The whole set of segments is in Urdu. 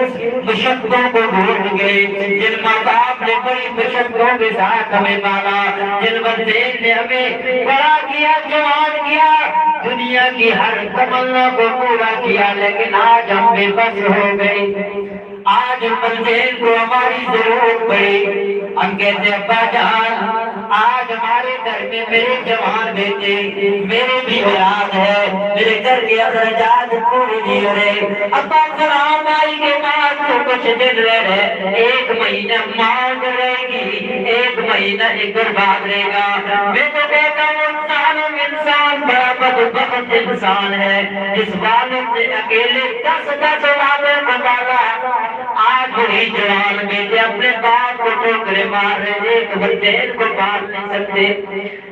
اس مشقتوں کو بھول گئے، جن ماں باپ نے بڑی مشقتوں کے ساتھ ہمیں پالا، جن والدین نے ہمیں بڑا کیا، جوان کیا، دنیا کی ہر تمنا کو پورا کیا، لیکن آج ہم بے بس ہو گئے۔ آج والدین کو ہماری ضرورت پڑی، ہم کہتے ہیں ابا جان آج ہمارے گھر میں میرے جوان بیٹے، میرے بھی اولاد ہے، میرے گھر کے اخراجات پورے نہیں ہو رہے، ابا سلام آئی کے بعد تو کچھ دن رہ رہے، ایک مہینہ مانگ رہے گی، ایک مہینہ ایک بعد رہے گا۔ میں تو کہتا ہوں انسان بڑا بدبخت انسان ہے، جس والد نے اکیلے 10 والد کو پالا، آج وہی جوان بیٹے اپنے باپ کو ٹھوکریں مار رہے، ایک والدین کو پال نہیں سکتے۔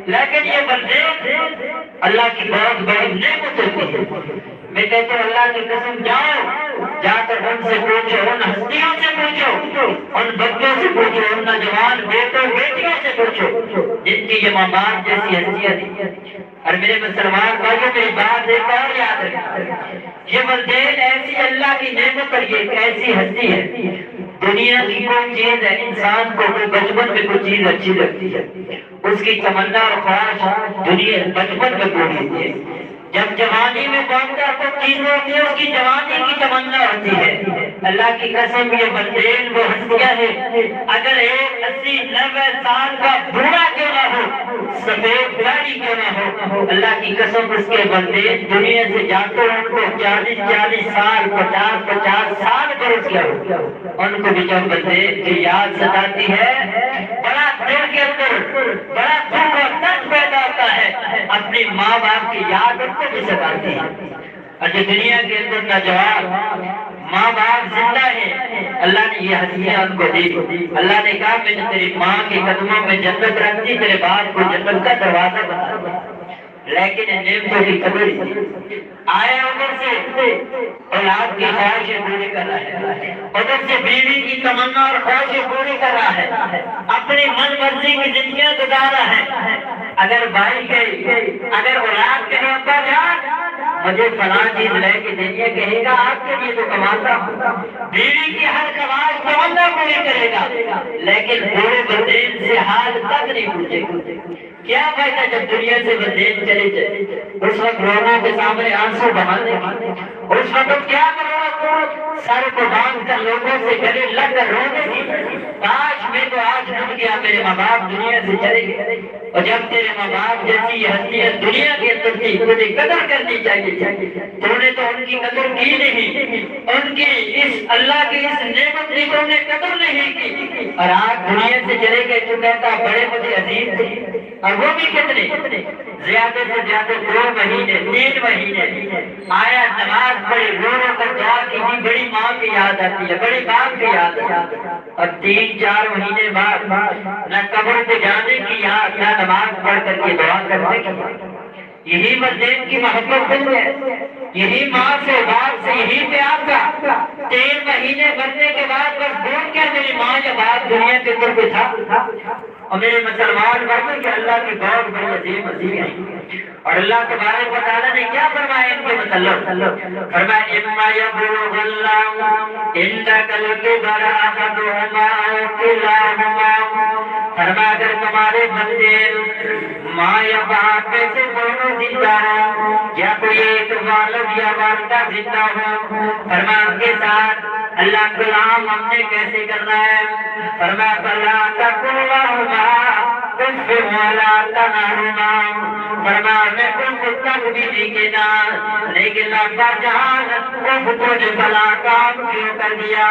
لیکن یہ والدین اللہ کی بہت بڑی نعمت ہوتی ہے۔ میں کہتا ہوں اللہ کی قسم جاؤ، جا کر ان سے پوچھو، ان ہستیوں سے پوچھو، ان بچوں سے پوچھو، ان نوجوان بیٹوں بیٹیوں سے پوچھو جن کی یہ ماں باپ جیسی ہستیاں تھی۔ اور میرے مسلمان بھائیوں میری بات ایک اور یاد رکھیں، یہ والدین ایسی اللہ کی نعمت اور یہ ایک ایسی ہستی ہے، دنیا کی کوئی چیز ہے انسان کو بچپن میں کوئی چیز اچھی لگتی ہے، اس کی تمنا اور خواہش دنیا بچپن میں پوری ہوتی ہے، جب جوانی میں پہنچتا تو چیز ہوتی ہے، اس کی جوانی کی تمنا ہوتی ہے۔ اللہ کی قسم یہ والدین وہ ہستیاں ہیں، اگر ایک 80-90 سال کا بوڑھا کیوں نہ ہو، سفید داڑھی کیوں نہ ہو، اللہ کی قسم اس کے والدین دنیا سے جاتے ہیں، ان کو 40 سال 50 سال برس گیا ہو، ان کو بھی جب والدین کی یاد ستاتی ہے، بڑا دل کے اندر بڑا دکھ اور درد پیدا ہوتا ہے، اپنی ماں باپ کی یاد ان کو بھی ستاتی ہے۔ اور جو دنیا کے اندر نوجوان ماں باپ زندہ ہے، اللہ نے یہ ہستیاں ان کو دی، اللہ نے کہا میں نے تیری ماں کے قدموں میں جنت رکھ دی، تیرے باپ کو جنت کا دروازہ بنا دیا، لیکن ان نعمتوں کی قدر آیا ادھر سے اولاد کی خواہشیں پوری کر رہا ہے، ادھر سے بیوی کی تمنا اور خواہشیں پوری کر رہا ہے، اپنی من مرضی کی زندگیاں گزار رہا ہے۔ اگر بھائی کہے، اگر اولاد کہے ابا جان مجھے فلاں چیز لے کے دیجیے، کہے گا آپ کے لیے تو کماتا ہوں، بیوی کی ہر خواہش تمنا پوری کرے گا، لیکن بوڑھے والدین سے حال تک نہیں پوچھے گا۔ کیا فائدہ جب دنیا سے والدین چلے جائے، اس وقت لوگوں کے سامنے آنسو بہانے، اس وقت کیا کرو، سر کو باندھ کر لوگوں سے گلے لگ کر رونے کی، کاش میں تو آج ڈوب گیا، میرے ماں باپ دنیا سے چلے گئے، اور جب تیرے ماں باپ جیسی ہستیاں دنیا کے اندر تھی، تجھے قدر کرنی چاہیے، تو نے تو ان کی قدر کی نہیں، ان کی اس اللہ کی اس نعمت کی تو نے قدر نہیں کی، اور آج دنیا سے چلے گئے، تو کہتا بڑے مجھے عزیز تھے، اور وہ بھی کتنے زیادہ سے زیادہ 2 مہینے 3 مہینے آیا نماز پڑھی، رو رو کر دعا کی، بڑی ماں کی یاد آتی ہے، بڑے باپ کی یاد آتی ہے، اور 3-4 مہینے بعد نہ قبر پہ جانے کی یاد، نہ نماز پڑھ کر کے دعا کرنے کی۔ یہی والدین کی محبت ہے، یہی ماں سے باپ سے یہی پیار تھا۔ 3 مہینے بننے کے بعد بس بول کیا میری ماں یا باپ دنیا کے اوپر پہ تھا۔ اور میرے مسلمان بھائیوں کہ اللہ کی بہت بڑی عظیم عظیم ہے، اور اللہ تبارک و تعالیٰ نے کیا فرمایا ان کے متعلق، فرمایا اما یبلغ اللہ عندک الکبر احدہما او کلاہما، فرمایا اگر تمہارے بندے ماں یا باپ میں سے دونوں زندہ ہیں، یا کوئی ایک والد یا والدہ زندہ ہو، فرمایا ان کے ساتھ اللہ کلام ہم نے کیسے کرنا ہے، فرمایا فلا تقل لهما اف ولا تنهرهما، فرمایا میں ان تک بھی نہیں کہنا، لیکن ابا جان اف تو نے فلا کام کیوں کر دیا،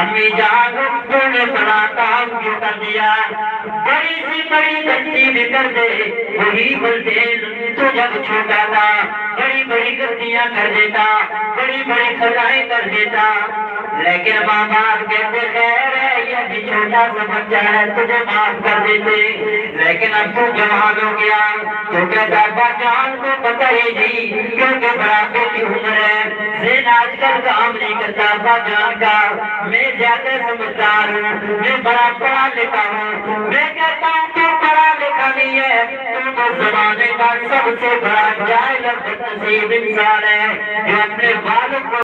امی جان اف تو نے فلا کام کیوں کر دیا، بڑی سی بڑی غلطی بھی کر دے، وہی والدین تو جب چھوٹا تھا بڑی بڑی غلطیاں کر دیتا، بڑی بڑی خطائیں کر دیتا، لیکن ماں باپ کہتے خیر ہے یہ بھی چھوٹا سا بچہ ہے تجھے معاف کر دیتے، لیکن اب تو جوان ہو گیا تو کہتا ابا جان کو پتہ ہی نہیں کیونکہ بڑھاپے کی عمر ہے، ذہن آج کل کام نہیں کرتا ابا جان کا، میں زیادہ سمجھدار ہوں، میں بڑا پڑھا لکھا ہوں، میں کہتا ہوں تو پڑھا لکھا نہیں ہے، تو زمانے کا سب سے بڑا جاہل اور بدنصیب انسان ہے جو اپنے والد کو